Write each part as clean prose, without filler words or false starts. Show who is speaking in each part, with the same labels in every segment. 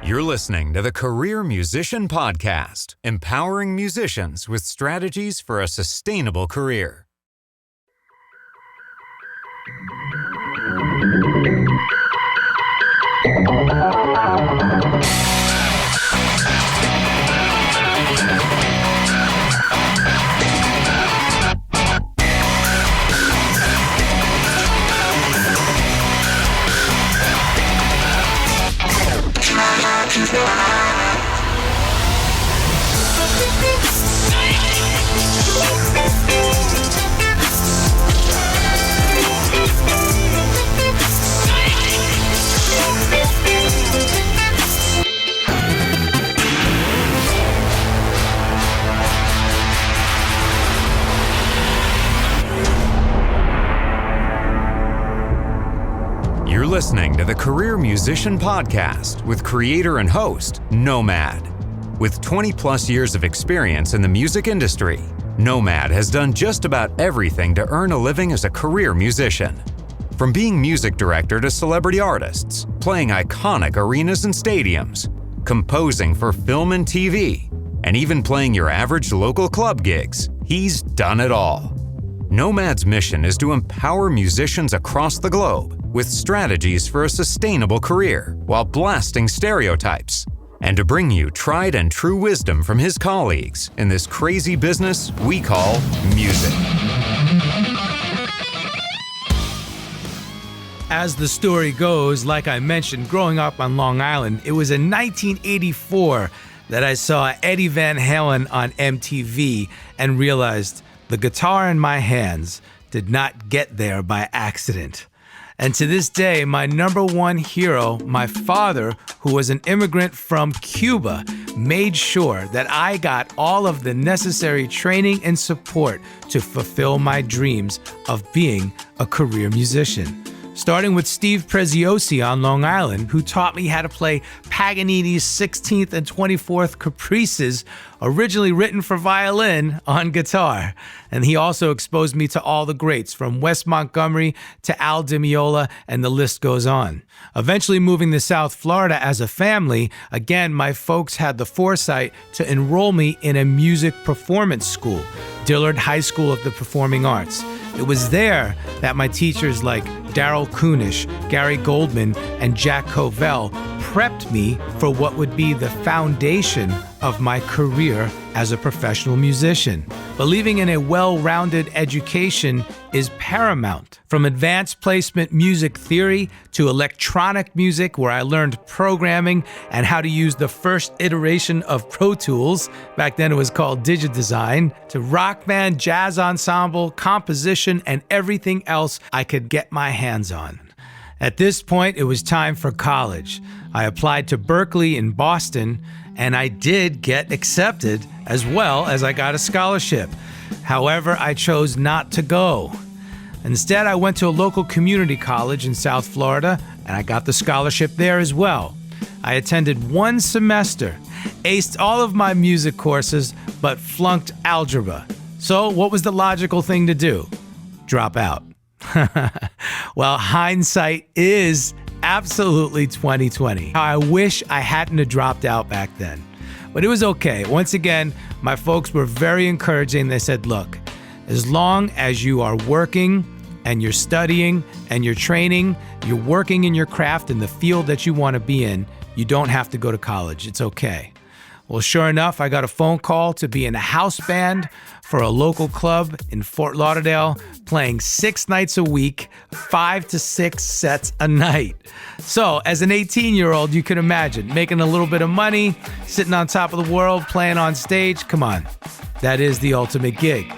Speaker 1: You're listening to the Career Musician Podcast, empowering musicians with strategies for a sustainable career. You're listening to the Career Musician Podcast with creator and host, Nomad. With 20-plus years of experience in the music industry, Nomad has done just about everything to earn a living as a career musician. From being music director to celebrity artists, playing iconic arenas and stadiums, composing for film and TV, and even playing your average local club gigs, he's done it all. Nomad's mission is to empower musicians across the globe with strategies for a sustainable career while blasting stereotypes, and to bring you tried and true wisdom from his colleagues in this crazy business we call music.
Speaker 2: As the story goes, like I mentioned, growing up on Long Island, it was in 1984 that I saw Eddie Van Halen on MTV and realized the guitar in my hands did not get there by accident. And to this day, my number one hero, my father, who was an immigrant from Cuba, made sure that I got all of the necessary training and support to fulfill my dreams of being a career musician. Starting with Steve Preziosi on Long Island, who taught me how to play Paganini's 16th and 24th Caprices, originally written for violin, on guitar. And he also exposed me to all the greats, from Wes Montgomery to Al Di Meola, and the list goes on. Eventually moving to South Florida as a family, again, my folks had the foresight to enroll me in a music performance school, Dillard High School of the Performing Arts. It was there that my teachers like Daryl Kunish, Gary Goldman, and Jack Covell prepped me for what would be the foundation of my career as a professional musician. Believing in a well-rounded education is paramount. From advanced placement music theory to electronic music, where I learned programming and how to use the first iteration of Pro Tools, back then it was called Digidesign, to rock band, jazz ensemble, composition, and everything else I could get my hands on. At this point, it was time for college. I applied to Berklee in Boston, and I did get accepted, as well as I got a scholarship. However, I chose not to go. Instead, I went to a local community college in South Florida, and I got the scholarship there as well. I attended one semester, aced all of my music courses, but flunked algebra. So what was the logical thing to do? Drop out. Well, hindsight is absolutely 2020. I wish I hadn't have dropped out back then. But it was okay. Once again, my folks were very encouraging. They said, look, as long as you are working and you're studying and you're training, you're working in your craft in the field that you want to be in, you don't have to go to college. It's okay. Well, sure enough, I got a phone call to be in a house band for a local club in Fort Lauderdale, playing 6 nights a week, 5 to 6 sets a night. So, as an 18-year-old, you can imagine making a little bit of money, sitting on top of the world, playing on stage. Come on, that is the ultimate gig.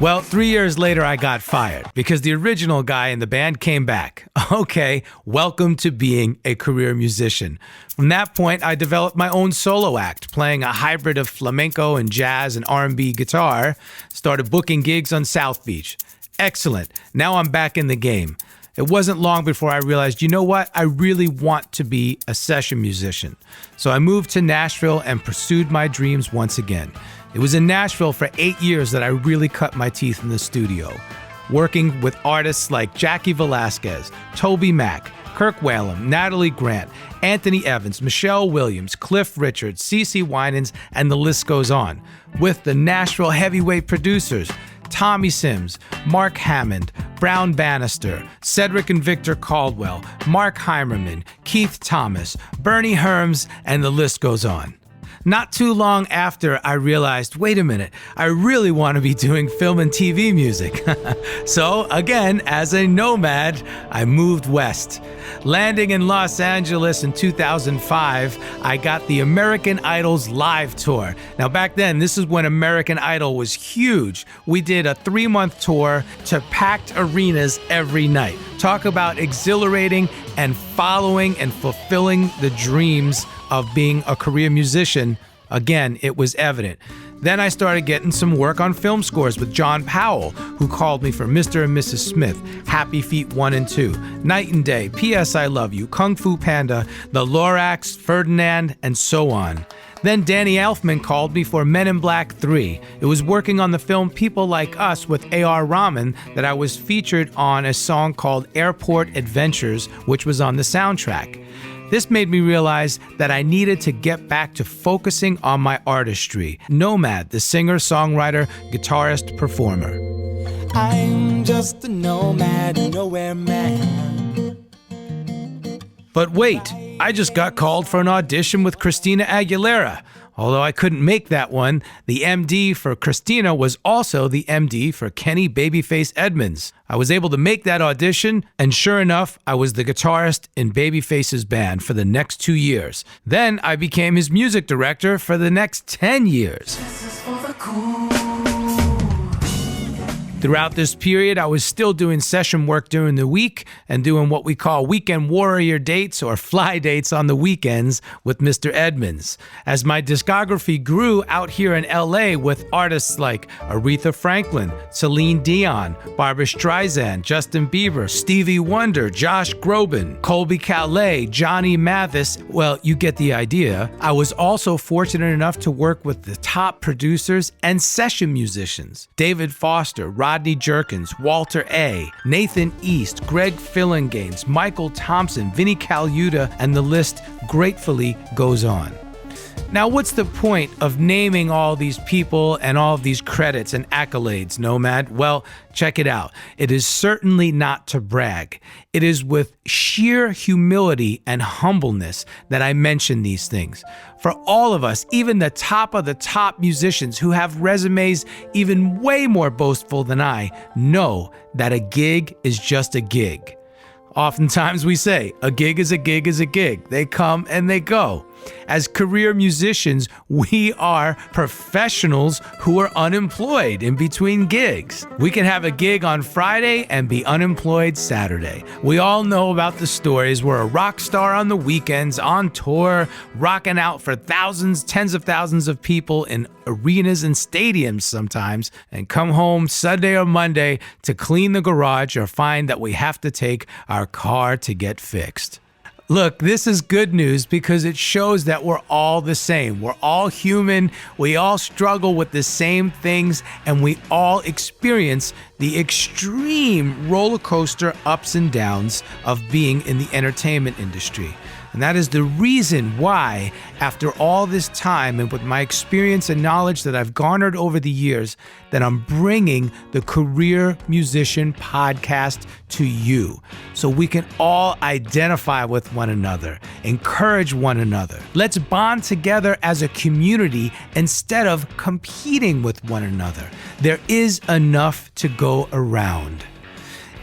Speaker 2: Well, 3 years later, I got fired because the original guy in the band came back. Okay, welcome to being a career musician. From that point, I developed my own solo act, playing a hybrid of flamenco and jazz and R&B guitar. Started booking gigs on South Beach. Excellent. Now I'm back in the game. It wasn't long before I realized, you know what? I really want to be a session musician. So I moved to Nashville and pursued my dreams once again. It was in Nashville for 8 years that I really cut my teeth in the studio, working with artists like Jackie Velasquez, Toby Mac, Kirk Whalum, Natalie Grant, Anthony Evans, Michelle Williams, Cliff Richard, CeCe Winans, and the list goes on. With the Nashville heavyweight producers, Tommy Sims, Mark Hammond, Brown Bannister, Cedric and Victor Caldwell, Mark Heimerman, Keith Thomas, Bernie Herms, and the list goes on. Not too long after, I realized, wait a minute, I really want to be doing film and TV music. So again, as a nomad, I moved west. Landing in Los Angeles in 2005, I got the American Idol's live tour. Now back then, this is when American Idol was huge. We did a 3-month tour to packed arenas every night. Talk about exhilarating and following and fulfilling the dreams of being a career musician. Again, it was evident. Then I started getting some work on film scores with John Powell, who called me for Mr. and Mrs. Smith, Happy Feet 1 and 2, Night and Day, P.S. I Love You, Kung Fu Panda, The Lorax, Ferdinand, and so on. Then Danny Elfman called me for Men in Black 3. It was working on the film People Like Us with A.R. Rahman that I was featured on a song called Airport Adventures, which was on the soundtrack. This made me realize that I needed to get back to focusing on my artistry. Nomad, the singer, songwriter, guitarist, performer.
Speaker 3: I'm just a nomad, nowhere man.
Speaker 2: But wait, I just got called for an audition with Christina Aguilera. Although I couldn't make that one, the MD for Christina was also the MD for Kenny Babyface Edmonds. I was able to make that audition, and sure enough, I was the guitarist in Babyface's band for the next 2 years. Then I became his music director for the next 10 years. Throughout this period, I was still doing session work during the week and doing what we call weekend warrior dates or fly dates on the weekends with Mr. Edmonds. As my discography grew out here in LA with artists like Aretha Franklin, Celine Dion, Barbra Streisand, Justin Bieber, Stevie Wonder, Josh Groban, Colby Calais, Johnny Mathis, well, you get the idea. I was also fortunate enough to work with the top producers and session musicians, David Foster, Rodney Jerkins, Walter A., Nathan East, Greg Fillinganes, Michael Thompson, Vinnie Colaiuta, and the list gratefully goes on. Now, what's the point of naming all these people and all of these credits and accolades, Nomad? Well, check it out. It is certainly not to brag. It is with sheer humility and humbleness that I mention these things. For all of us, even the top of the top musicians who have resumes even way more boastful than I, know that a gig is just a gig. Oftentimes we say, a gig is a gig is a gig. They come and they go. As career musicians, we are professionals who are unemployed in between gigs. We can have a gig on Friday and be unemployed Saturday. We all know about the stories where a rock star on the weekends, on tour, rocking out for thousands, tens of thousands of people in arenas and stadiums sometimes, and come home Sunday or Monday to clean the garage or find that we have to take our car to get fixed. Look, this is good news because it shows that we're all the same. We're all human. We all struggle with the same things, and we all experience the extreme roller coaster ups and downs of being in the entertainment industry. And that is the reason why, after all this time and with my experience and knowledge that I've garnered over the years, that I'm bringing the Career Musician Podcast to you so we can all identify with one another, encourage one another. Let's bond together as a community instead of competing with one another. There is enough to go around.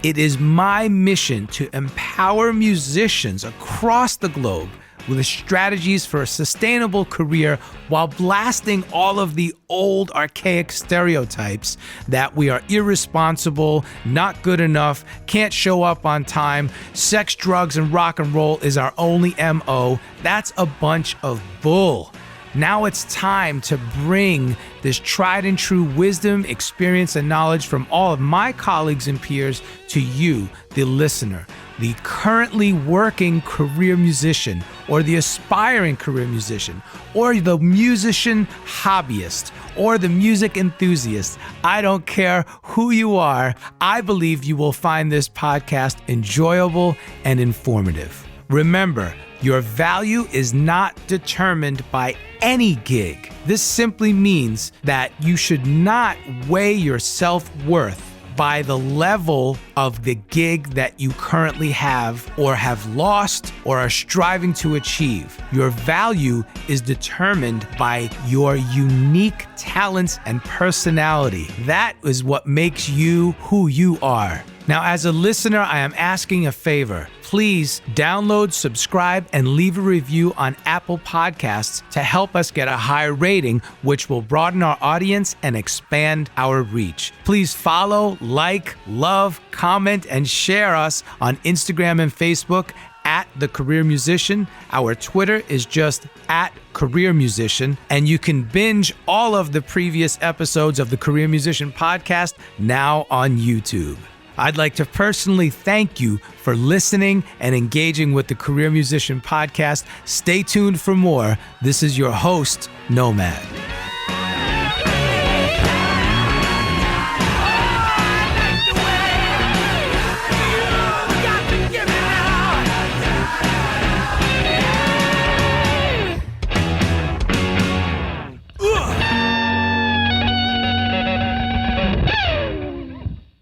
Speaker 2: It is my mission to empower musicians across the globe with strategies for a sustainable career while blasting all of the old archaic stereotypes that we are irresponsible, not good enough, can't show up on time, sex, drugs, and rock and roll is our only MO. That's a bunch of bull. Now it's time to bring this tried and true wisdom, experience, and knowledge from all of my colleagues and peers to you, the listener. the currently working career musician, or the aspiring career musician, or the musician hobbyist, or the music enthusiast. I don't care who you are. I believe you will find this podcast enjoyable and informative. Remember, your value is not determined by any gig. This simply means that you should not weigh your self-worth by the level of the gig that you currently have or have lost or are striving to achieve. Your value is determined by your unique talents and personality. That is what makes you who you are. Now, as a listener, I am asking a favor. Please download, subscribe, and leave a review on Apple Podcasts to help us get a higher rating, which will broaden our audience and expand our reach. Please follow, like, love, comment, and share us on Instagram and Facebook at The Career Musician. Our Twitter is just at Career Musician, and you can binge all of the previous episodes of the Career Musician podcast now on YouTube. I'd like to personally thank you for listening and engaging with the Career Musician podcast. Stay tuned for more. This is your host, Nomad.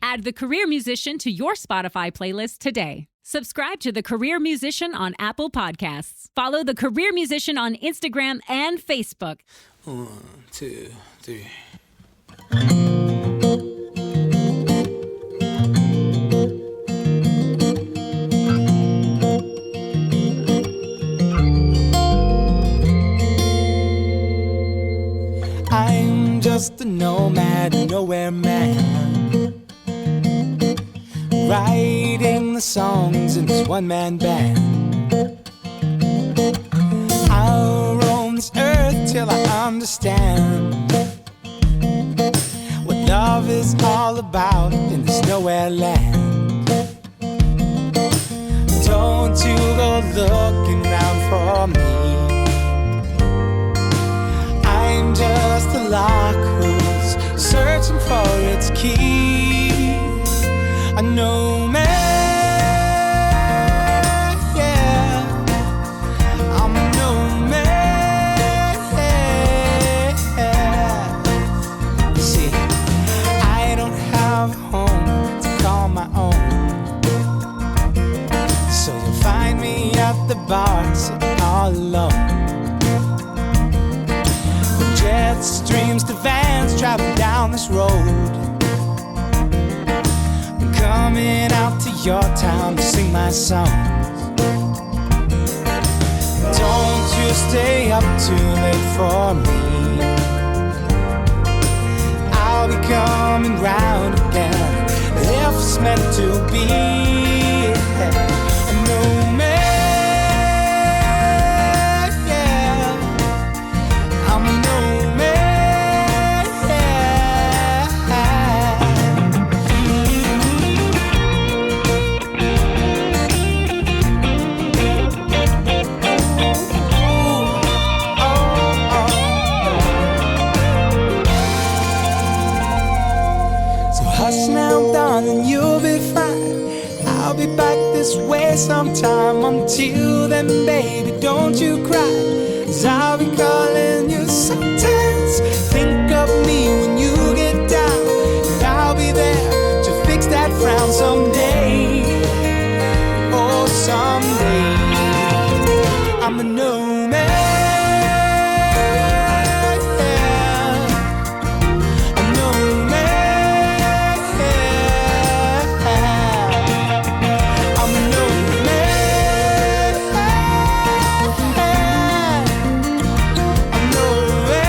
Speaker 4: Add The Career Musician to your Spotify playlist today. Subscribe to The Career Musician on Apple Podcasts. Follow The Career Musician on Instagram and Facebook.
Speaker 2: 1, 2, 3.
Speaker 3: I'm just a nomad, nowhere man, writing the songs in this one-man band. I'll roam this earth till I understand what love is all about in this nowhere land. Don't you go looking round for me. I'm just a lock who's searching for its key. A nomad, yeah. I'm a nomad. See, I don't have a home to call my own, so you'll find me at the bar sitting all alone. Jets, dreams to vans, traveling down this road. I'm coming out to your town to sing my songs. Don't you stay up too late for me. I'll be coming round again if it's meant to be. A nomad, yeah. I'm a nomad, So hush now, darling, you'll be fine. I'll be back this way sometime. Until then, baby, don't you cry, 'cause I'll be calling you sometimes. Think of me when you get down, and I'll be there to fix that frown someday. Oh, someday. I'm a nomad, yeah. A nomad, yeah. I'm a nomad, yeah. A nomad,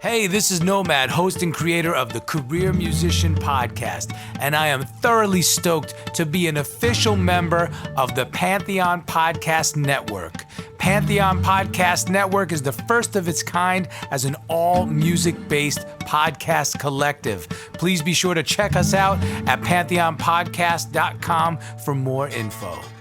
Speaker 2: Hey, this is Nomad, host and creator of the Career Musician Podcast, and I am thoroughly stoked to be an official member of the Pantheon Podcast Network. Pantheon Podcast Network is the first of its kind as an all-music-based podcast collective. Please be sure to check us out at pantheonpodcast.com for more info.